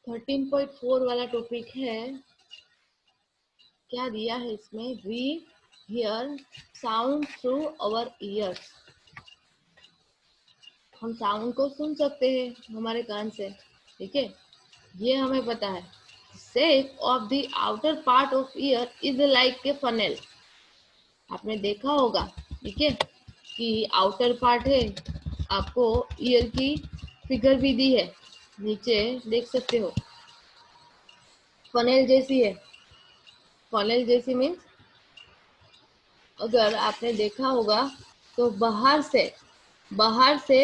13.4 वाला टॉपिक है, क्या दिया है इसमें? We hear sound through our ears. हम साउंड को सुन सकते हैं हमारे कान से, ठीक है, ये हमें पता है। Shape of the outer part of year is like a funnel. आपने देखा होगा, ठीक है, कि आउटर पार्ट है, आपको ईयर की फिगर भी दी है, नीचे देख सकते हो, फनेल जैसी है। फनेल जैसी मीन्स अगर आपने देखा होगा तो बाहर से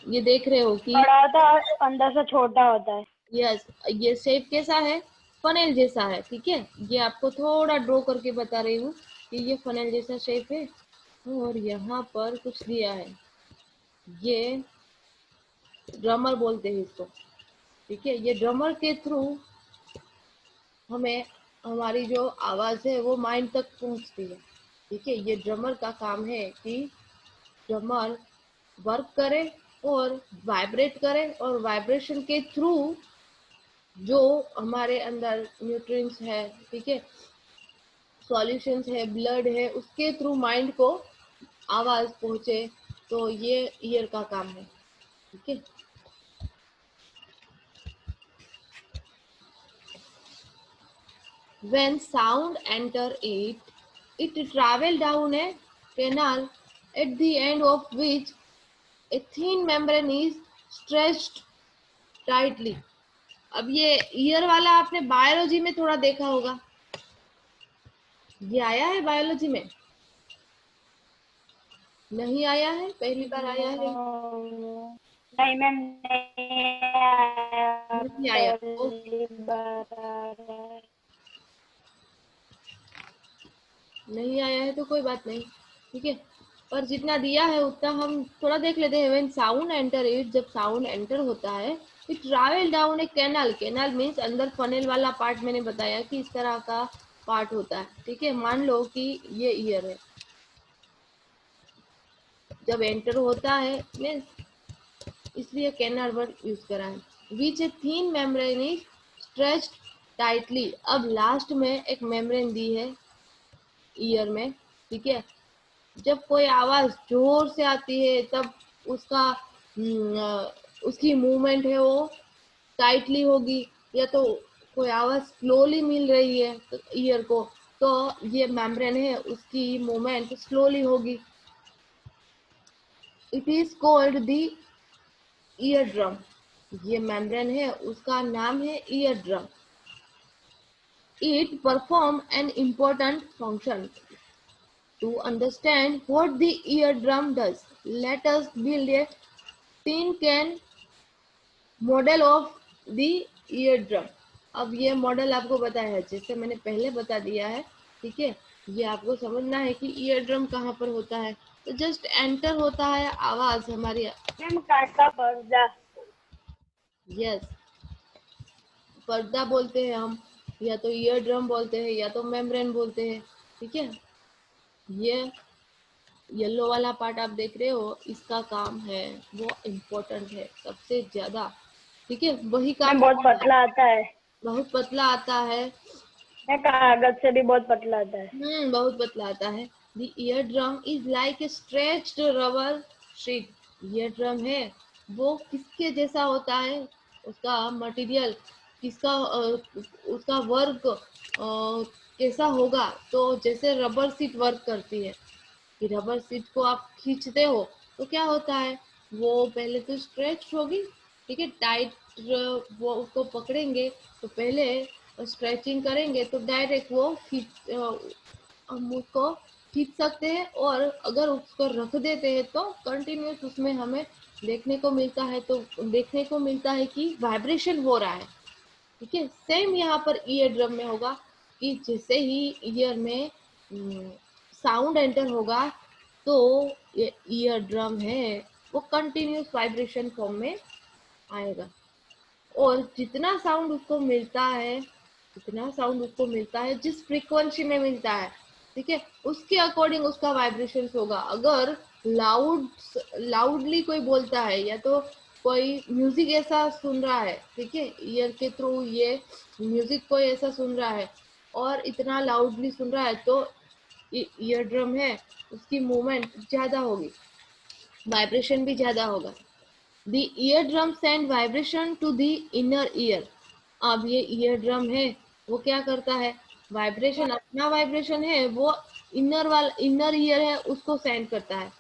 ये देख रहे हो कि बड़ा होता है, अंदर से छोटा होता है। यस, ये शेप कैसा है? फनेल जैसा है, ठीक है। ये आपको थोड़ा ड्रॉ करके बता रही हूँ कि ये फनेल जैसा शेप है। और यहाँ पर कुछ दिया है, ये ड्रमर बोलते हैं इसको, ठीक है। ये ड्रमर के थ्रू हमें हमारी जो आवाज है वो माइंड तक पहुंचती है, ठीक है। ये ड्रमर का काम है कि ड्रमर वर्क करे और वाइब्रेट करे, और वाइब्रेशन के थ्रू जो हमारे अंदर न्यूट्रिएंट्स है, ठीक है, सॉल्यूशंस है, ब्लड है, उसके थ्रू माइंड को आवाज पहुंचे। तो ये ईयर का काम है, ठीक है। When sound enter it, it travel down a canal at the end of which a thin membrane is stretched tightly. अब ये ईयर वाला आपने बायोलॉजी में थोड़ा देखा होगा, ये आया है बायोलॉजी में? नहीं आया है, पहली बार आया है? नहीं मैम, नहीं आया, नहीं आया है तो कोई बात नहीं, ठीक है। पर जितना दिया है उतना हम थोड़ा देख लेते हैं। व्हेन साउंड एंटर इट, जब साउंड एंटर होता है, it travel down A canal. Canal means अंदर फनेल वाला पार्ट, मैंने बताया कि इस तरह का पार्ट होता है, ठीक है। मान लो कि ये ईयर है, जब एंटर होता है मीन्स इसलिए कैनाल वर्ड यूज करा है। विच ए थीन मेम्ब्रेन इज स्ट्रेच्ड टाइटली। अब लास्ट में एक मेम्ब्रेन दी है ईयर में, ठीक है। जब कोई आवाज जोर से आती है तब उसका उसकी मूवमेंट है वो टाइटली होगी, या तो कोई आवाज स्लोली मिल रही है तो ईयर को, तो ये मेम्ब्रेन है उसकी मूवमेंट स्लोली होगी। It is called the ear drum. ये मेम्ब्रेन है, उसका नाम है ear drum. It perform an important function. To understand what the eardrum does, let us build a tin can model of the eardrum. अब ये model आपको बताया है, जैसे मैंने पहले बता दिया है, ठीक है। ये आपको समझना है कि ईयरड्रम कहाँ पर होता है। तो जस्ट एंटर होता है आवाज हमारी। मैम कांच का पर्दा। यस, पर्दा बोलते हैं हम, या तो ईयरड्रम बोलते हैं, या तो मेम्ब्रेन बोलते हैं, ठीक है। ये येलो वाला पार्ट आप देख रहे हो, इसका काम है, वो इम्पोर्टेंट है सबसे ज्यादा, ठीक है। वही काम मैम बहुत पतला आता है। बहुत पतला आता है। मैं कागज से भी बहुत पतला आता है। बहुत पतला आता है। The ear drum is like a stretched rubber sheet. Ear drum है वो किसके जैसा होता है? उसका मटेरियल किसका उसका वर्क कैसा होगा? तो जैसे रबर शीट वर्क करती है, कि रबर शीट को आप खींचते हो तो क्या होता है, वो पहले तो स्ट्रेच होगी, ठीक है, टाइट। वो उसको पकड़ेंगे तो पहले स्ट्रेचिंग करेंगे तो डायरेक्ट वो खींच हम उसको खींच सकते हैं, और अगर उसको रख देते हैं तो कंटिन्यूस उसमें हमें देखने को मिलता है, तो देखने को मिलता है कि वाइब्रेशन हो रहा है, ठीक है। सेम यहाँ पर ईयर ड्रम में होगा कि जैसे ही ईयर में साउंड एंटर होगा तो ये ईयर ड्रम है वो कंटिन्यूस वाइब्रेशन फॉर्म में आएगा, और जितना साउंड उसको मिलता है, जितना साउंड उसको मिलता है जिस फ्रीक्वेंसी में मिलता है, ठीक है, उसके अकॉर्डिंग उसका वाइब्रेशन होगा। अगर लाउडली कोई बोलता है, या तो कोई म्यूजिक ऐसा सुन रहा है, ठीक है, ईयर के थ्रू ये म्यूजिक कोई ऐसा सुन रहा है और इतना लाउडली सुन रहा है, तो ईयर ड्रम है उसकी मूवमेंट ज्यादा होगी, वाइब्रेशन भी ज्यादा होगा। The ear drum send vibration to the inner ear. अब ये ईयर ड्रम है वो क्या करता है, वाइब्रेशन, अपना वाइब्रेशन है वो इनर ईयर है उसको सेंड करता है।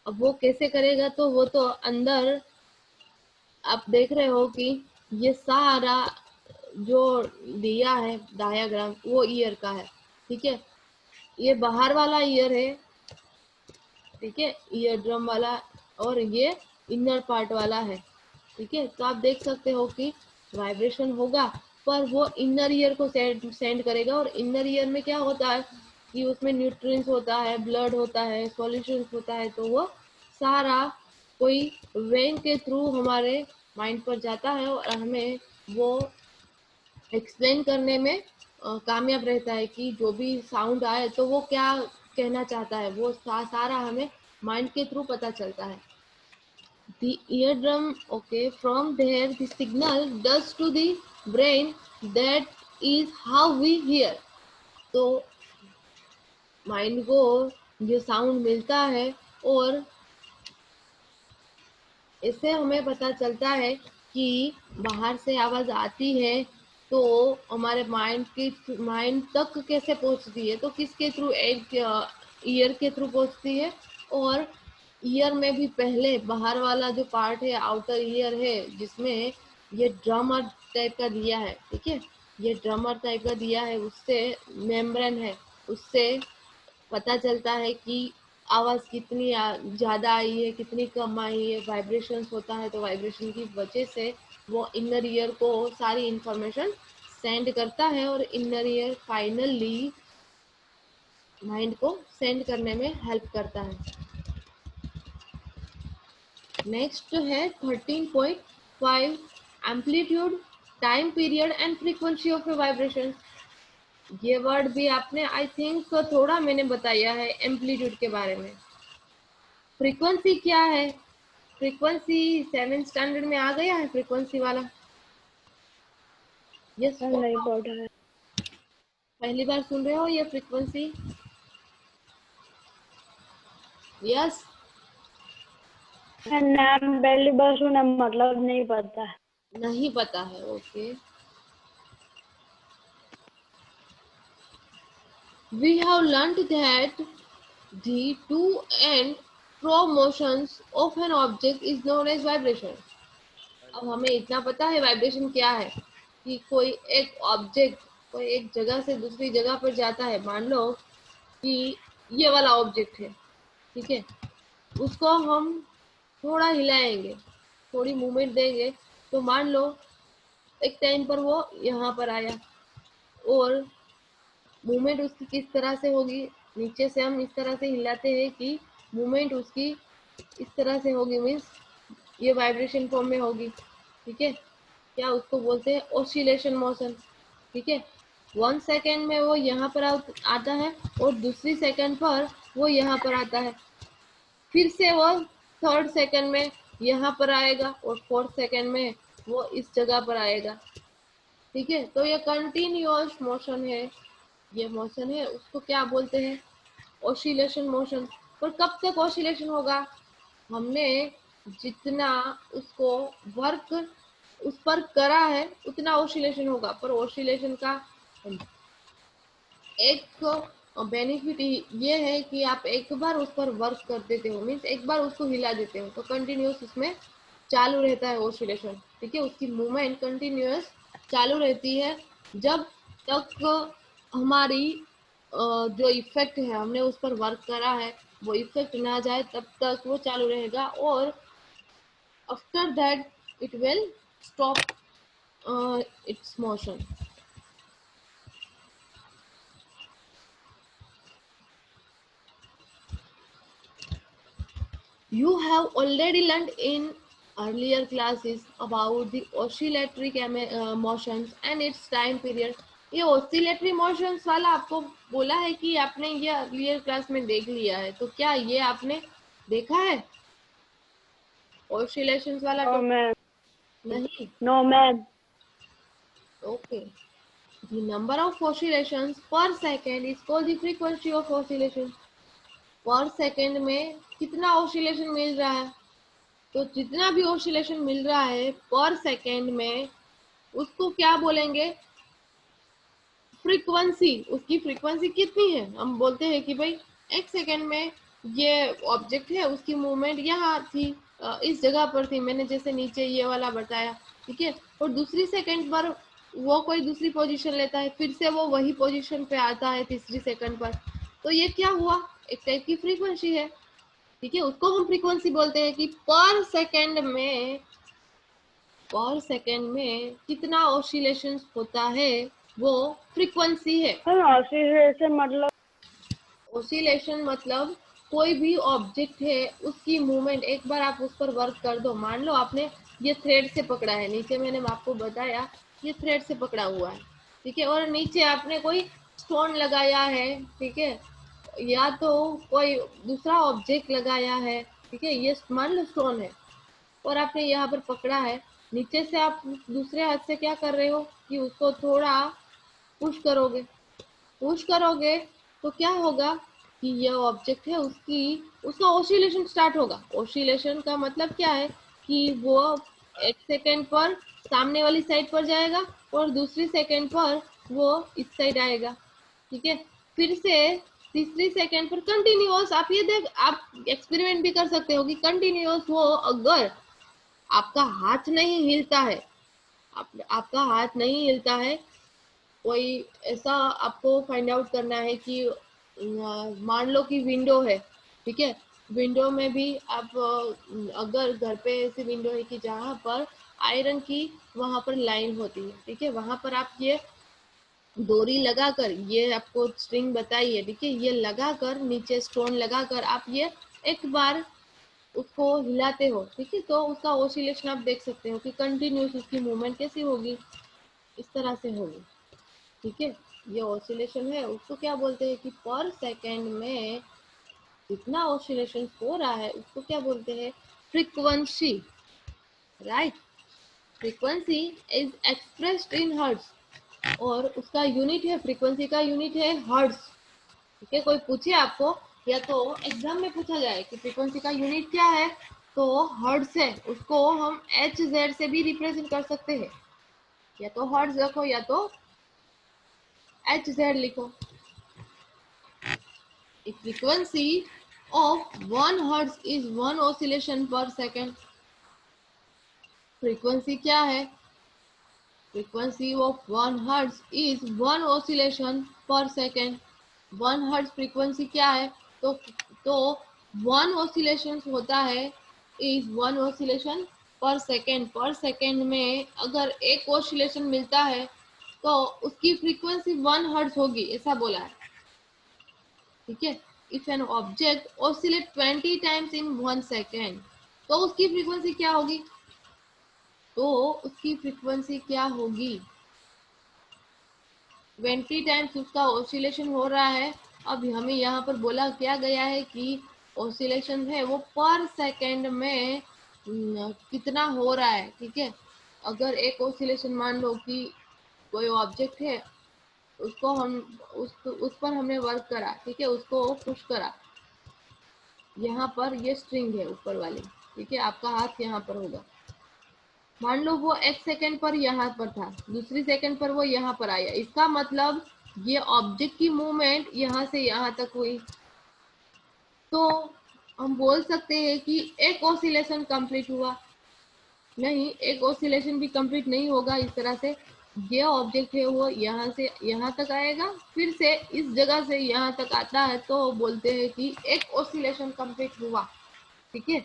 अब वो कैसे करेगा, तो वो तो अंदर आप देख रहे हो कि ये सारा जो दिया है डायाग्राम वो ईयर का है, ठीक है, ये बाहर वाला ईयर है, ठीक है, ईयर ड्रम वाला, और ये इनर पार्ट वाला है, ठीक है। तो आप देख सकते हो कि वाइब्रेशन होगा पर वो इनर ईयर को सेंड करेगा, और इनर ईयर में क्या होता है कि उसमें न्यूट्रिएंट्स होता है, ब्लड होता है, सॉल्यूशंस होता है, तो वो सारा कोई वेन के थ्रू हमारे माइंड पर जाता है और हमें वो एक्सप्लेन करने में कामयाब रहता है कि जो भी साउंड आए तो वो क्या कहना चाहता है, वो सारा हमें माइंड के थ्रू पता चलता है। The eardrum, okay, from there the signal does to the brain, that is how we hear। तो माइंड को ये साउंड मिलता है और इससे हमें पता चलता है कि बाहर से आवाज आती है तो हमारे माइंड तक कैसे पहुंचती है, तो किसके थ्रू, एक ईयर के थ्रू पहुंचती है। और ईयर में भी पहले बाहर वाला जो पार्ट है, आउटर ईयर है, जिसमें ये ड्रमर टाइप का दिया है, ठीक है, ये ड्रमर टाइप का दिया है, उससे मेम्ब्रेन है, उससे पता चलता है कि आवाज कितनी ज्यादा आई है, कितनी कम आई है, वाइब्रेशंस होता है, तो वाइब्रेशन की वजह से वो इनर ईयर को सारी इंफॉर्मेशन सेंड करता है और इनर ईयर फाइनली माइंड को सेंड करने में हेल्प करता है। नेक्स्ट है 13.5, amplitude, time period and frequency of a vibration. ये वर्ड भी आपने आई थिंक थोड़ा मैंने बताया है एम्पलीट्यूड के बारे में। फ्रीक्वेंसी क्या है, फ्रीक्वेंसी 7th स्टैंडर्ड में आ गया है फ्रीक्वेंसी वाला। यस, नहीं पढ़ा है। पहली बार सुन रहे हो ये फ्रीक्वेंसी? यस, नाम पहली बार सुना, मतलब नहीं पता। नहीं पता है, okay. We have learnt that the to and fro motions of an object is known as vibration। अब हमें इतना पता है वाइब्रेशन क्या है कि कोई एक ऑब्जेक्ट कोई एक जगह से दूसरी जगह पर जाता है। मान लो कि ये वाला ऑब्जेक्ट है, ठीक है, उसको हम थोड़ा हिलाएंगे, थोड़ी मूवमेंट देंगे, तो मान लो एक टाइम पर वो यहाँ पर आया, और मूवमेंट उसकी किस तरह से होगी, नीचे से हम इस तरह से हिलाते हैं कि मूवमेंट उसकी इस तरह से होगी, मीन्स ये वाइब्रेशन फॉर्म में होगी, ठीक है, क्या उसको बोलते हैं ऑसिलेशन मोशन, ठीक है। 1 सेकेंड में वो यहाँ पर आता है और दूसरी सेकंड पर वो यहाँ पर आता है, फिर से वो 3rd सेकंड में यहाँ पर आएगा और 4th सेकंड में वो इस जगह पर आएगा, ठीक है। तो ये कंटिन्यूअस मोशन है, ये मोशन है उसको क्या बोलते हैं, ऑसिलेशन मोशन। पर कब तक ऑसिलेशन होगा, हमने जितना उसको वर्क उस पर करा है उतना ऑसिलेशन होगा। पर ऑसिलेशन का एक बेनिफिट ये है कि आप एक बार उस पर वर्क कर देते हो, मीन्स एक बार उसको हिला देते हो, तो कंटिन्यूअस उसमें चालू रहता है ऑसिलेशन, ठीक है, उसकी मूवमेंट कंटिन्यूअस चालू रहती है जब तक हमारी जो इफेक्ट है, हमने उस पर वर्क करा है, वो इफेक्ट ना जाए तब तक वो चालू रहेगा, और after that it will stop it's motion. You have already learned in earlier classes about the oscillatory motions and its time period। ये oscillatory motions वाला आपको बोला है कि आपने ये अर्लियर क्लास में देख लिया है, तो क्या ये आपने देखा है ऑसिलेशंस वाला नो टॉपिक मैम, नहीं? No ma'am. Okay, the number of oscillations per second is called the frequency of oscillation. पर सेकंड में कितना ऑसिलेशन मिल रहा है, तो जितना भी ऑसिलेशन मिल रहा है पर सेकंड में उसको क्या बोलेंगे? फ्रीक्वेंसी। उसकी फ्रीक्वेंसी कितनी है? हम बोलते हैं कि भाई एक सेकंड में ये ऑब्जेक्ट है, उसकी मूवमेंट यहाँ थी, इस जगह पर थी, मैंने जैसे नीचे ये वाला बताया, ठीक है। और दूसरी सेकंड पर वो कोई दूसरी पोजीशन लेता है, फिर से वो वही पोजीशन पे आता है तीसरी सेकंड पर, तो ये क्या हुआ? एक टाइप की फ्रीक्वेंसी है, ठीक है। उसको हम फ्रीक्वेंसी बोलते हैं कि पर सेकंड में कितना ऑसिलेशन होता है, वो फ्रीक्वेंसी है। ऑसिलेशन मतलब? ऑसिलेशन मतलब कोई भी ऑब्जेक्ट है उसकी मूवमेंट, एक बार आप उस पर वर्क कर दो, मान लो आपने ये थ्रेड से पकड़ा है, नीचे मैंने आपको बताया ये थ्रेड से पकड़ा हुआ है, ठीक है, और नीचे आपने कोई स्टोन लगाया है, ठीक है, या तो कोई दूसरा ऑब्जेक्ट लगाया है, ठीक है, ये मान लो स्टोन है और आपने यहाँ पर पकड़ा है, नीचे से आप दूसरे हाथ से क्या कर रहे हो कि उसको थोड़ा पुश करोगे तो क्या होगा कि ये ऑब्जेक्ट है उसका ऑसिलेशन स्टार्ट होगा। ऑसिलेशन का मतलब क्या है कि वो एक सेकंड पर सामने वाली साइड पर जाएगा और दूसरी सेकंड पर वो इस साइड आएगा, ठीक है, फिर से तीसरी सेकंड पर कंटिन्यूअस। आप एक्सपेरिमेंट भी कर सकते हो कि कंटिन्यूअस हो, अगर आपका हाथ नहीं हिलता है, आपका हाथ नहीं हिलता है, कोई ऐसा आपको फाइंड आउट करना है कि मान लो कि विंडो है, ठीक है, विंडो में भी आप अगर घर पे ऐसी विंडो है कि जहाँ पर आयरन की वहां पर लाइन होती है, ठीक है, वहां पर आप ये डोरी लगाकर, ये आपको स्ट्रिंग बताई है, ठीक है, ये लगाकर नीचे स्टोन लगाकर आप ये एक बार उसको हिलाते हो, ठीक है, तो उसका ऑसिलेशन आप देख सकते हो कि कंटिन्यूस उसकी मूवमेंट कैसी होगी, इस तरह से होगी, ठीक है। ये ऑसिलेशन है, उसको क्या बोलते हैं कि पर सेकंड में जितना ऑसिलेशन हो रहा है उसको क्या बोलते हैं? Frequency, right. Frequency is expressed in hertz और उसका यूनिट है, फ्रीक्वेंसी का यूनिट है हर्ट्ज, ठीक है। कोई पूछे आपको, या तो एग्जाम में पूछा जाए कि फ्रीक्वेंसी का यूनिट क्या है, तो हर्ट्ज है, उसको हम एच जेड से भी रिप्रेजेंट कर सकते हैं, या तो हर्ट्ज रखो या तो एच जेड लिखो। A frequency of 1 hertz is 1 oscillation per second. Frequency क्या है? Frequency of 1 hertz is 1 oscillation per second. 1 hertz frequency क्या है? तो 1 oscillation होता है is 1 oscillation per second. पर सेकेंड में अगर एक oscillation मिलता है तो उसकी फ्रीक्वेंसी 1 hertz होगी, ऐसा बोला है, ठीक है। If an object oscillate 20 times in 1 second, तो उसकी फ्रीक्वेंसी क्या होगी? तो उसकी फ्रीक्वेंसी क्या होगी? 20 टाइम्स उसका ऑसिलेशन हो रहा है। अब हमें यहाँ पर बोला क्या गया है कि ऑसिलेशन है वो पर सेकेंड में कितना हो रहा है, ठीक है। अगर एक ऑसिलेशन मान लो कि कोई ऑब्जेक्ट है, उसको हम उस पर हमने वर्क करा, ठीक है, उसको पुश करा, यहाँ पर ये स्ट्रिंग है ऊपर वाली, ठीक है, आपका हाथ यहाँ पर होगा, मान लो वो एक सेकंड पर यहाँ पर था, दूसरी सेकंड पर वो यहाँ पर आया, इसका मतलब ये ऑब्जेक्ट की मूवमेंट यहाँ से यहाँ तक हुई, तो हम बोल सकते हैं कि एक ऑसिलेशन कंप्लीट हुआ। नहीं, एक ऑसिलेशन भी कंप्लीट नहीं होगा इस तरह से। ये ऑब्जेक्ट है वो यहाँ से यहाँ तक आएगा, फिर से इस जगह से यहाँ तक आता है, तो बोलते हैं कि एक ऑसिलेशन कंप्लीट हुआ, ठीक है।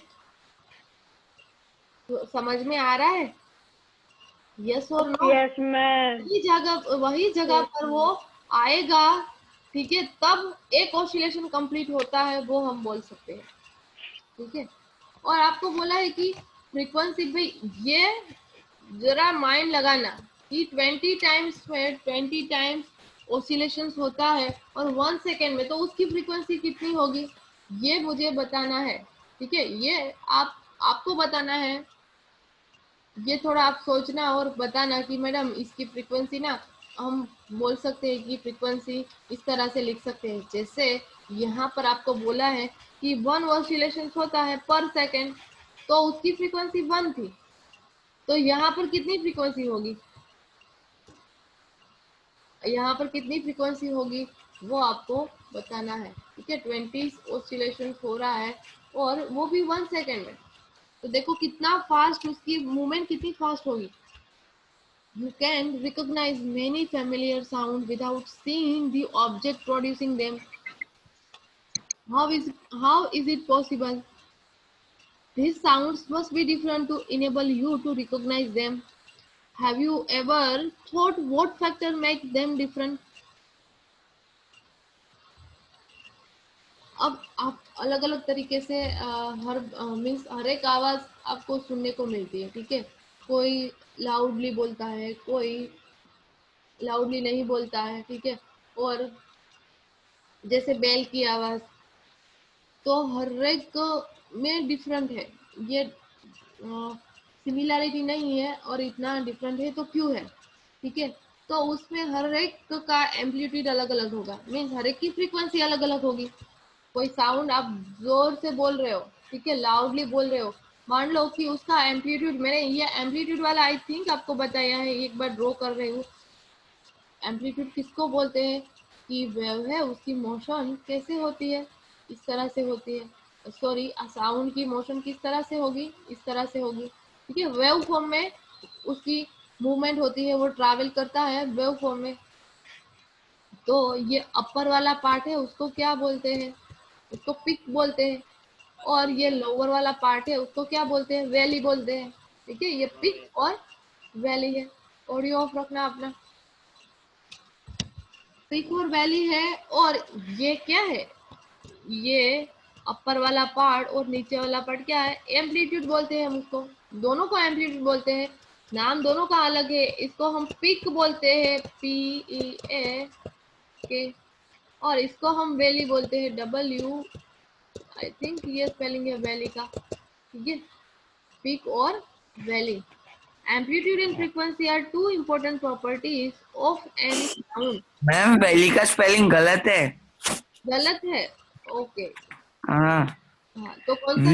तो समझ में आ रहा है? यस और नो? Yes ma'am. वही जगह पर वो आएगा, ठीक है, तब एक ऑसिलेशन कंप्लीट होता है, वो हम बोल सकते हैं, ठीक है। और आपको बोला है कि फ्रीक्वेंसी भाई, ये जरा माइंड लगाना कि 20 टाइम्स ऑसिलेशन होता है और 1 सेकेंड में, तो उसकी फ्रीक्वेंसी कितनी होगी, ये मुझे बताना है, ठीक है। ये आप आपको बताना है, ये थोड़ा आप सोचना और बताना कि मैडम इसकी फ्रीक्वेंसी ना हम बोल सकते हैं कि फ्रीक्वेंसी इस तरह से लिख सकते हैं। जैसे यहाँ पर आपको बोला है कि 1 ऑसिलेशन होता है पर सेकेंड, तो उसकी फ्रीक्वेंसी 1 थी, तो यहाँ पर कितनी फ्रीक्वेंसी होगी, यहाँ पर कितनी फ्रीक्वेंसी होगी वो आपको बताना है। ठीक है, 20 ऑसिलेशन हो रहा है और वो भी 1 सेकेंड में, तो देखो कितना फास्ट उसकी मूवमेंट कितनी फास्ट होगी। You can recognize many familiar sounds without seeing the object producing them. How is it possible? These sounds must be different to enable you to recognize them. Have you ever thought what factor makes them different? अब आप अलग अलग तरीके से हर means हर एक आवाज आपको सुनने को मिलती है। ठीक है, कोई लाउडली बोलता है, कोई लाउडली नहीं बोलता है। ठीक है, और जैसे बेल की आवाज, तो हर एक में डिफरेंट है। ये सिमिलैरिटी नहीं है और इतना डिफरेंट है तो क्यों है। ठीक है, तो उसमें हर एक का एम्पलीट्यूड अलग अलग होगा, मीन्स हर एक की फ्रीक्वेंसी अलग अलग होगी। कोई साउंड आप जोर से बोल रहे हो, ठीक है, लाउडली बोल रहे हो, मान लो कि उसका एम्पलीट्यूड, मैंने ये एम्पलीट्यूड वाला आई थिंक आपको बताया है, एक बार ड्रॉ कर रही हूँ। एम्पलीट्यूड किसको बोलते हैं कि वेव है, उसकी मोशन कैसे होती है, इस तरह से होती है। सॉरी, साउंड की मोशन किस तरह से होगी, इस तरह से होगी। ठीक है, वेव फॉर्म में उसकी मूवमेंट होती है, वो ट्रैवल करता है वेव फॉर्म में। तो ये अपर वाला पार्ट है, उसको क्या बोलते हैं, उसको पिक बोलते हैं। और ये लोअर वाला पार्ट है, उसको क्या बोलते हैं, वैली बोलते हैं। ठीक है, ये पिक और वैली है। ऑडियो ऑफ रखना अपना। पिक और वैली है, और ये क्या है, ये अपर वाला पार्ट और नीचे वाला पार्ट क्या है, एम्पलीट्यूड बोलते हैं हम उसको। दोनों को एम्पलीट्यूड बोलते हैं, नाम दोनों का अलग है। इसको हम पिक बोलते हैं, PEA के, और इसको हम वैली बोलते हैं, W, आई थिंक ये स्पेलिंग है वैली का। ठीक है, पिक और valley. Amplitude and frequency are two important properties of any sound. Ma'am valley का स्पेलिंग गलत है। गलत है, ओके। हाँ, हाँ, तो कौन सा,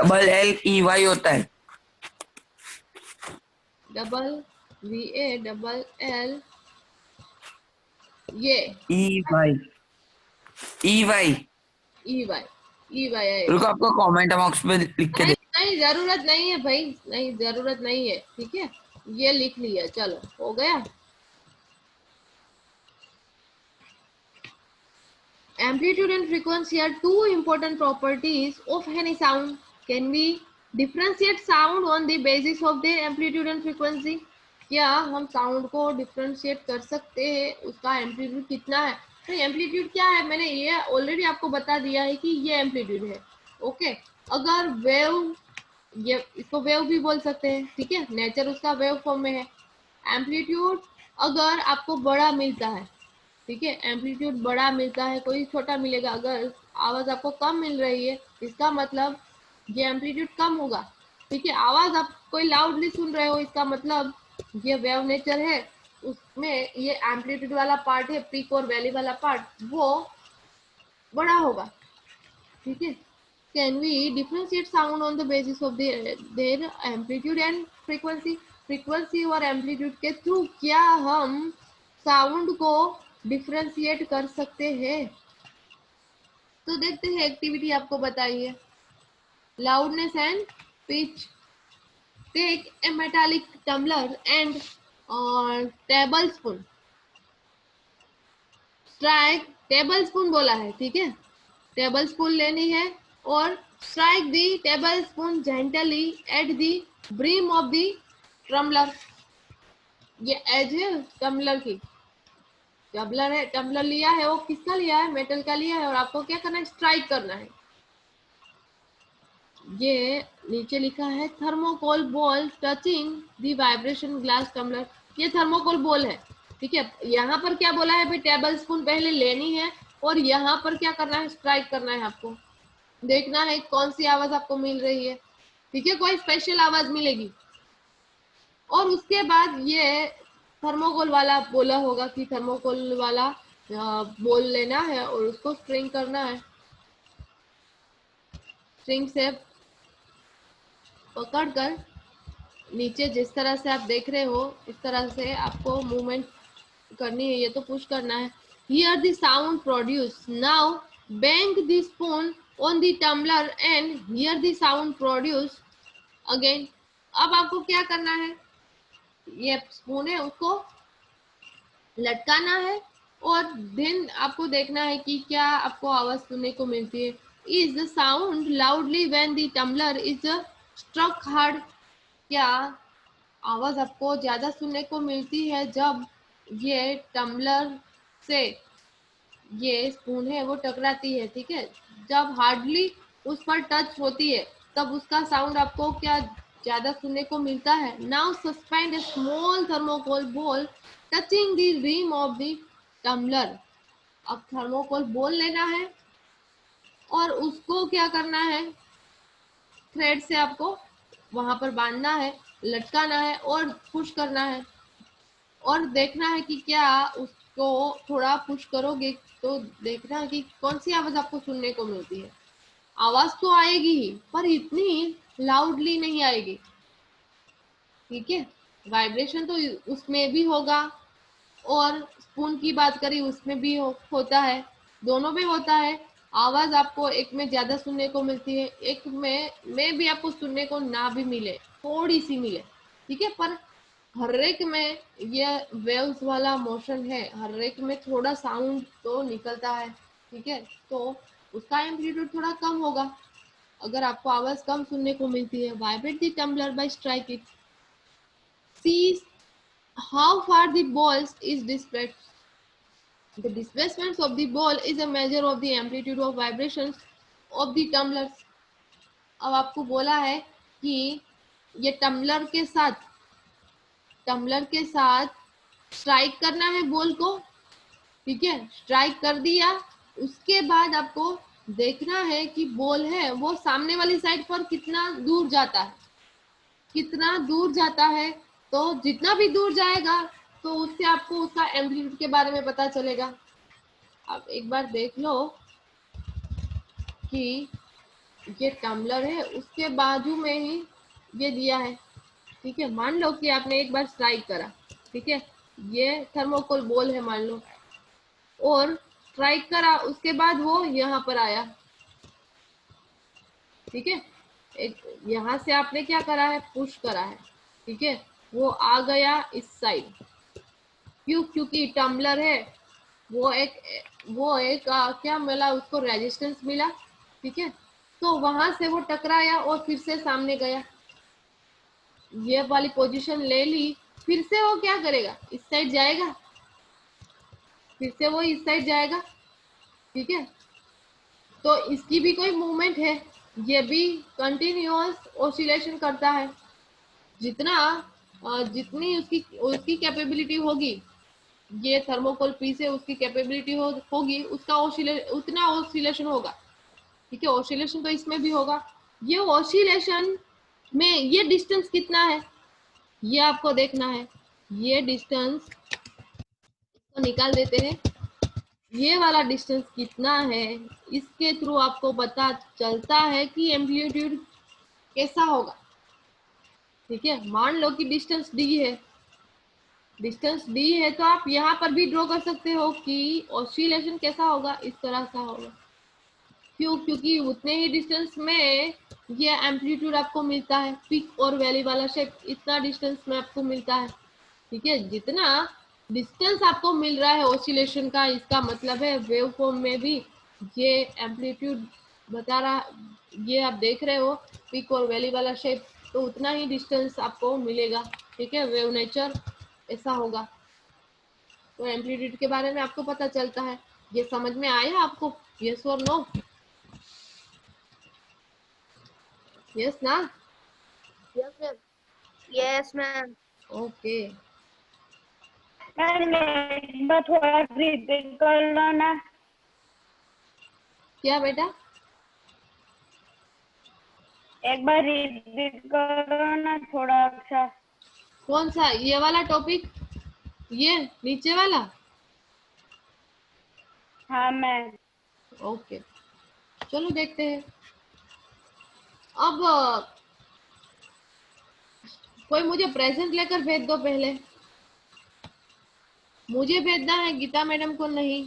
VALLEY होता है। VALL, ये EY EY रुको, आपको कमेंट बॉक्स में लिख के नहीं दे। नहीं, जरूरत नहीं है भाई, नहीं जरूरत नहीं है। ठीक है, ये लिख लिया, चलो हो गया। Amplitude and frequency are two important properties of any sound. Can we differentiate sound on the basis of their amplitude and frequency? क्या हम साउंड को डिफ्रेंशिएट कर सकते हैं, उसका एम्पलीट्यूड कितना है। तो एम्पलीट्यूड क्या है, मैंने ये ऑलरेडी आपको बता दिया है कि ये एम्पलीट्यूड है। ओके, अगर वेव, ये इसको वेव भी बोल सकते हैं। ठीक है, नेचर उसका वेव फॉर्म में है। एम्पलीट्यूड अगर आपको बड़ा मिलता है, ठीक है, एम्पलीट्यूड बड़ा मिलता है, कोई छोटा मिलेगा। अगर आवाज आपको कम मिल रही है, इसका मतलब ये एम्पलीट्यूड कम होगा। ठीक है, आवाज आप कोई लाउडली सुन रहे हो, इसका मतलब ये वेव नेचर है, उसमें ये एम्पलीट्यूड वाला पार्ट है, पीक और वैली वाला पार्ट, वो बड़ा होगा। ठीक है, can we differentiate sound on the basis of their amplitude and frequency. Frequency और एम्पलीट्यूड के थ्रू क्या हम साउंड को डिफरेंशिएट कर सकते हैं। तो देखते हैं, एक्टिविटी आपको बताई है, loudness and pitch. Take a metallic tumbler and table spoon, strike, table spoon बोला है। ठीक है, टेबल स्पून लेनी है और strike the table spoon gently at the brim of the tumbler. ये एज है टम्बलर की, टम्बलर है, टम्बलर लिया है, वो किसका लिया है, मेटल का लिया है, और आपको क्या करना है, स्ट्राइक करना है। ये नीचे लिखा है thermocol ball touching the vibration glass tumbler, ये थर्मोकोल बॉल है। ठीक है, यहाँ पर क्या बोला है भाई, टेबल स्पून पहले लेनी है और यहाँ पर क्या करना है, स्ट्राइक करना है। आपको देखना है कौन सी आवाज आपको मिल रही है। ठीक है, कोई स्पेशल आवाज मिलेगी। और उसके बाद ये थर्मोकोल वाला बोला होगा कि थर्मोकोल वाला बोल लेना है और उसको स्ट्रिंग करना है। स्ट्रिंग से पकड़कर नीचे जिस तरह से आप देख रहे हो इस तरह से आपको मूवमेंट करनी है, ये तो पुश करना है। Hear the sound produce, now bank the spoon on the tumbler and hear the sound produce again. अब आपको क्या करना है, ये स्पून है उसको लटकाना है और देन आपको देखना है कि क्या आपको आवाज सुनने को मिलती है। Is the sound loudly when the tumbler is struck hard, क्या आवाज आपको ज्यादा सुनने को मिलती है जब ये टम्बलर से ये स्पून है वो टकराती है। ठीक है, जब हार्डली उस पर टच होती है तब उसका साउंड आपको क्या ज्यादा सुनने को मिलता है। Now suspend a small thermocol ball touching the rim of the tumbler. अब थर्मोकोल बॉल लेना है और उसको क्या करना है, थ्रेड से आपको वहां पर बांधना है, लटकाना है और पुश करना है और देखना है कि क्या उसको थोड़ा पुश करोगे तो देखना है कि कौन सी आवाज आपको सुनने को मिलती है। आवाज तो आएगी ही पर इतनी लाउडली नहीं आएगी। ठीक है, वाइब्रेशन तो उसमें भी होगा और स्पून की बात करी उसमें भी होता है, दोनों में होता है। आवाज आपको एक में ज्यादा सुनने को मिलती है, एक में भी आपको सुनने को ना भी मिले, थोड़ी सी मिले। ठीक है, पर हर एक में ये वेव्स वाला मोशन है, हर एक में थोड़ा साउंड तो निकलता है। ठीक है, तो उसका एम्पलीट्यूड थोड़ा कम होगा अगर आपको आवाज कम सुनने को मिलती है। Vibrate the tumbler by strike it, see how far the ball is displaced. The displacement of the ball is a measure of the amplitude of vibrations of the tumblers. अब आपको बोला है कि ये टम्बलर के साथ स्ट्राइक करना है बॉल को। ठीक है, स्ट्राइक कर दिया, उसके बाद आपको देखना है कि बॉल है वो सामने वाली साइड पर कितना दूर जाता है, कितना दूर जाता है। तो जितना भी दूर जाएगा तो उससे आपको उसका एम्पलीट्यूड के बारे में पता चलेगा। आप एक बार देख लो कि ये टम्बलर है उसके बाजू में ही ये दिया है। ठीक है, मान लो कि आपने एक बार स्ट्राइक करा, ठीक है, ये थर्मोकोल बॉल है मान लो, और स्ट्राइक करा उसके बाद वो यहाँ पर आया। ठीक है, एक यहाँ से आपने क्या करा है, पुश करा है। ठीक है, वो आ गया इस साइड, क्योंकि टम्बलर है वो एक क्या मिला उसको, रेजिस्टेंस मिला। ठीक है, तो वहां से वो टकराया और फिर से सामने गया, ये वाली पोजीशन ले ली, फिर से वो क्या करेगा, इस साइड जाएगा, फिर से वो इस साइड जाएगा। ठीक है, तो इसकी भी कोई मूवमेंट है, ये भी कंटिन्यूअस ऑसिलेशन करता है। जितनी उसकी उसकी कैपेबिलिटी होगी, ये थर्मोकोल पी से उसकी कैपेबिलिटी होगी उसका उतना ऑसिलेशन होगा। ठीक है, ऑसिलेशन तो इसमें भी होगा। ये ऑसिलेशन में ये डिस्टेंस कितना है ये आपको देखना है। ये डिस्टेंस तो निकाल देते हैं, ये वाला डिस्टेंस कितना है, इसके थ्रू आपको पता चलता है कि एम्पलीट्यूड कैसा होगा। ठीक है, मान लो कि डिस्टेंस डी है, डिस्टेंस डी है तो आप यहाँ पर भी ड्रॉ कर सकते हो कि ऑसिलेशन कैसा होगा, इस तरह सा होगा। क्योंकि उतने ही डिस्टेंस में ये एम्पलीट्यूड आपको मिलता है, पीक और वैली वाला शेप इतना डिस्टेंस में आपको मिलता है। ठीक है, जितना डिस्टेंस आपको मिल रहा है ऑसिलेशन का, इसका मतलब है वेव फॉर्म में भी ये एम्पलीट्यूड बता रहा, ये आप देख रहे हो पीक और वैली वाला शेप, तो उतना ही डिस्टेंस आपको मिलेगा। ठीक है, वेव नेचर ऐसा होगा। तो एम्पलीट्यूड के बारे में आपको पता चलता है। ये समझ में आया आपको, यस और नो? यस ना? Yes ma'am. Yes ma'am. Okay, ma'am एक बार थोड़ा रिपीट कर लो ना। क्या बेटा? एक बार रिपीट करो ना थोड़ा अच्छा। कौन सा, ये वाला टॉपिक, ये नीचे वाला? हाँ मैम। ओके, चलो देखते हैं। अब कोई मुझे प्रेजेंट लेकर भेज दो पहले, मुझे भेजना है, गीता मैडम को नहीं।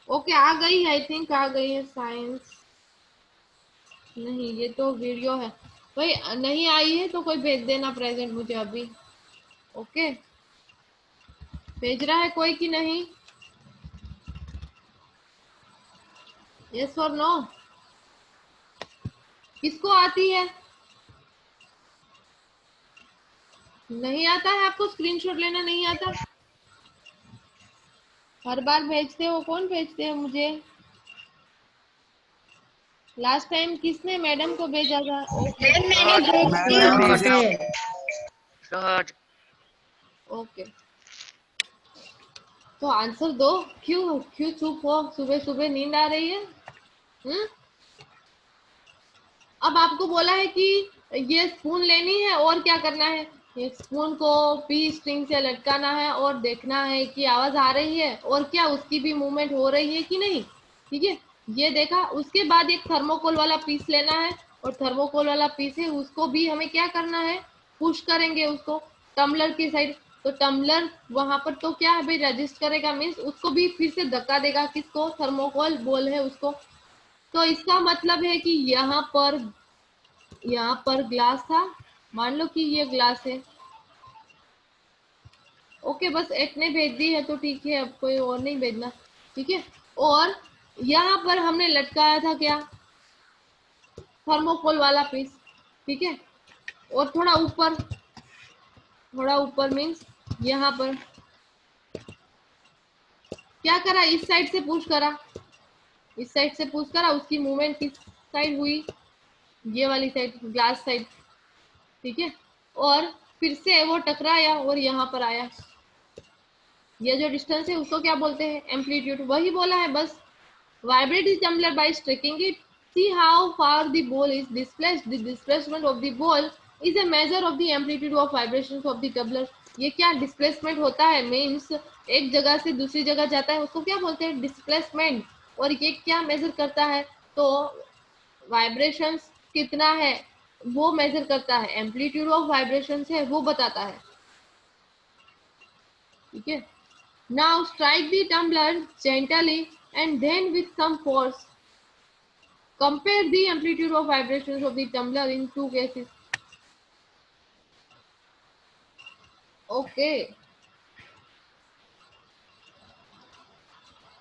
ओके, आ गई है, आई थिंक आ गई है साइंस। नहीं, ये तो वीडियो है। भाई नहीं आई है तो कोई भेज देना प्रेजेंट मुझे अभी। ओके, भेज रहा है कोई कि नहीं? यस और नो? किसको आती है? नहीं आता है आपको? स्क्रीनशॉट लेना नहीं आता? हर बार भेजते हो, कौन भेजते हैं मुझे? लास्ट टाइम किसने मैडम को भेजा था? ओके मैम भेज रहा हूँ। सहज। ओके, तो आंसर दो। क्यों क्यों चुप हो? सुबह सुबह नींद आ रही है? हम्म? अब आपको बोला है कि ये स्पून लेनी है और क्या करना है, एक स्पून को पी स्ट्रिंग से लटकाना है और देखना है कि आवाज आ रही है और क्या उसकी भी मूवमेंट हो रही है कि नहीं। ठीक है, ये देखा। उसके बाद एक थर्मोकोल वाला पीस लेना है और थर्मोकोल वाला पीस है उसको भी हमें क्या करना है, पुश करेंगे उसको टम्बलर की साइड। तो टम्बलर वहां पर तो क्या है भाई, रजिस्ट करेगा, मीन्स उसको भी फिर से धक्का देगा, किसको, थर्मोकोल बोल है उसको। तो इसका मतलब है कि यहाँ पर ग्लास था, मान लो कि ये ग्लास है। ओके, बस एक ने भेज दी है तो ठीक है, अब कोई और नहीं भेजना। ठीक है, और यहाँ पर हमने लटकाया था क्या, थर्मोकोल वाला पीस। ठीक है, और थोड़ा ऊपर मीन्स यहाँ पर क्या करा, इस साइड से पुश करा, इस साइड से पुश करा, उसकी मूवमेंट किस साइड हुई, ये वाली साइड, ग्लास साइड। ठीक है, और फिर से वो टकराया और यहाँ पर आया। ये जो डिस्टेंस है उसको क्या बोलते हैं, एम्पलीट्यूड। वही बोला है बस। Vibrate the tumbler by striking it, see how far the ball is displaced, the displacement of the ball is a measure of the amplitude of vibrations of the tumbler। ये क्या डिस्प्लेसमेंट होता है, means एक जगह से दूसरी जगह जाता है, उसको क्या बोलते हैं, डिस्प्लेसमेंट। और ये क्या मेजर करता है, तो वाइब्रेशंस कितना है वो मेजर करता है, एम्पलीट्यूड ऑफ वाइब्रेशंस है वो बताता है। ठीक है, now strike the tumbler gently and then with some force, compare the amplitude of vibrations of the tumbler in two cases। okay,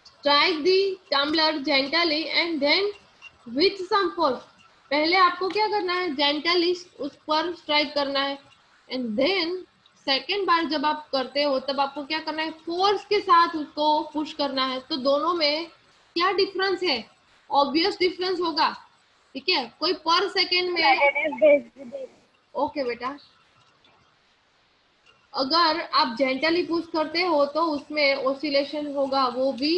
strike the tumbler gently and then with some force। पहले आपको क्या करना है, gently उस पर strike करना है, and then second बार जब आप करते हो तब आपको क्या करना है, फोर्स के साथ उसको पुश करना है। तो दोनों में क्या डिफरेंस है, ऑब्वियस डिफरेंस होगा। ठीक है, कोई पर सेकेंड में, ओके बेटा, अगर आप जेंटली पुश करते हो तो उसमें ओसिलेशन होगा, वो भी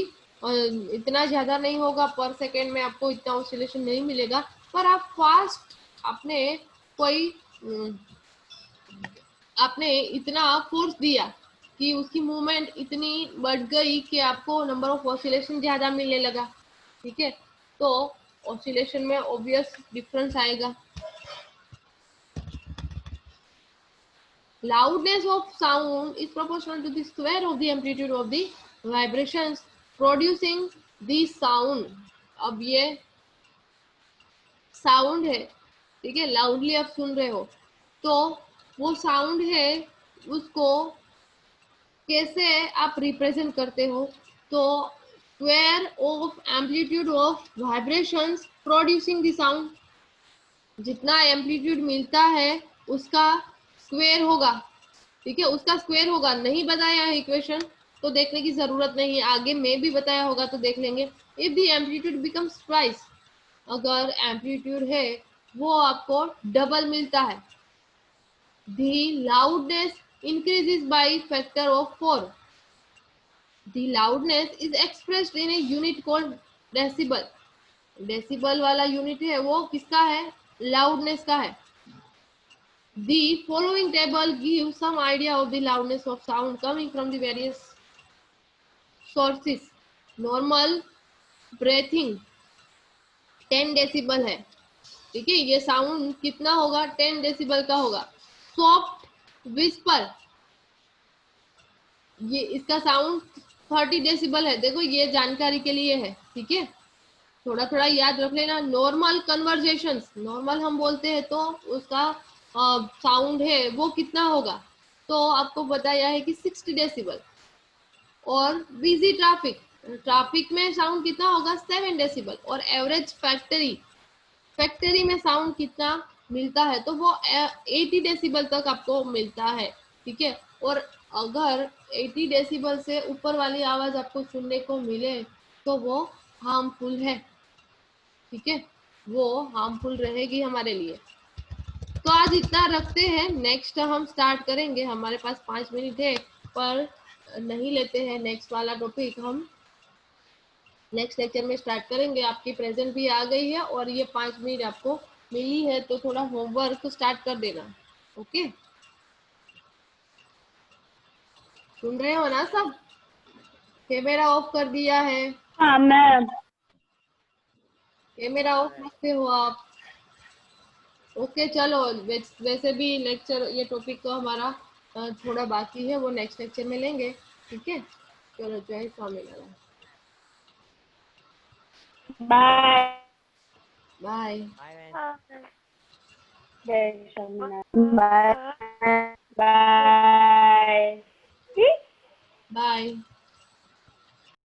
इतना ज्यादा नहीं होगा, पर सेकेंड में आपको इतना ओसिलेशन नहीं मिलेगा। पर आप फास्ट, आपने कोई आपने इतना फोर्स दिया कि उसकी मूवमेंट इतनी बढ़ गई कि आपको नंबर ऑफ ऑसिलेशन ज्यादा मिलने लगा। ठीक है, तो ऑसिलेशन में ऑब्वियस डिफरेंस आएगा। Loudness of sound is proportional to the square of the amplitude of the vibrations producing the sound। अब ये साउंड है, ठीक है, लाउडली आप सुन रहे हो, तो वो साउंड है उसको कैसे आप रिप्रेजेंट करते हो, तो square of amplitude of vibrations producing the sound, जितना एम्पलीट्यूड मिलता है उसका स्क्वायर होगा। ठीक है, उसका स्क्वायर होगा। नहीं बताया है इक्वेशन तो देखने की जरूरत नहीं है, आगे में भी बताया होगा तो देख लेंगे। If the amplitude becomes twice, अगर एम्पलीट्यूड है वो आपको डबल मिलता है, the loudness increases by factor of 4। The loudness is expressed in a unit called decibel. Decibel वाला यूनिट है वो किसका है, लाउडनेस का है। The following table gives some idea of the loudness of sound coming from the various sources. Normal breathing 10 decibel है, ठीक है, ये साउंड कितना होगा, 10 डेसिबल का होगा। सॉफ्ट विस्पर, ये इसका साउंड 30 डेसिबल है। देखो ये जानकारी के लिए है, ठीक है, थोड़ा थोड़ा याद रख लेना। नॉर्मल कन्वर्जेशंस, नॉर्मल हम बोलते हैं तो उसका साउंड है वो कितना होगा, तो आपको बताया है कि 60 डेसिबल। और बिजी ट्रैफिक, ट्रैफिक में साउंड कितना होगा, 7 डेसिबल। और एवरेज फैक्ट्री, फैक्ट्री में साउंड कितना मिलता है, तो वो 80 डेसिबल तक आपको मिलता है, ठीक है। और अगर 80 डेसिबल से ऊपर वाली आवाज आपको सुनने को मिले तो वो हार्मफुल है, ठीक है, वो हार्मफुल रहेगी हमारे लिए। तो आज इतना रखते हैं, नेक्स्ट हम स्टार्ट करेंगे, हमारे पास 5 मिनट है पर नहीं लेते हैं। नेक्स्ट वाला टॉपिक हम नेक्स्ट लेक्चर में स्टार्ट करेंगे। आपकी प्रेजेंट भी आ गई है और ये 5 मिनट आपको मिली है, तो थोड़ा होमवर्क स्टार्ट कर देना, ओके। सुन रहे हो ना सब? कैमरा ऑफ कर दिया है, हाँ मैम। कैमरा ऑफ रखते हो आप? ओके चलो, वैसे भी लेक्चर ये टॉपिक तो हमारा थोड़ा बाकी है, वो नेक्स्ट लेक्चर में लेंगे, ठीक है। चलो जय स्वामीनारायण, बाय बाय जय स्वामीनारायण। Bye bye. बाय।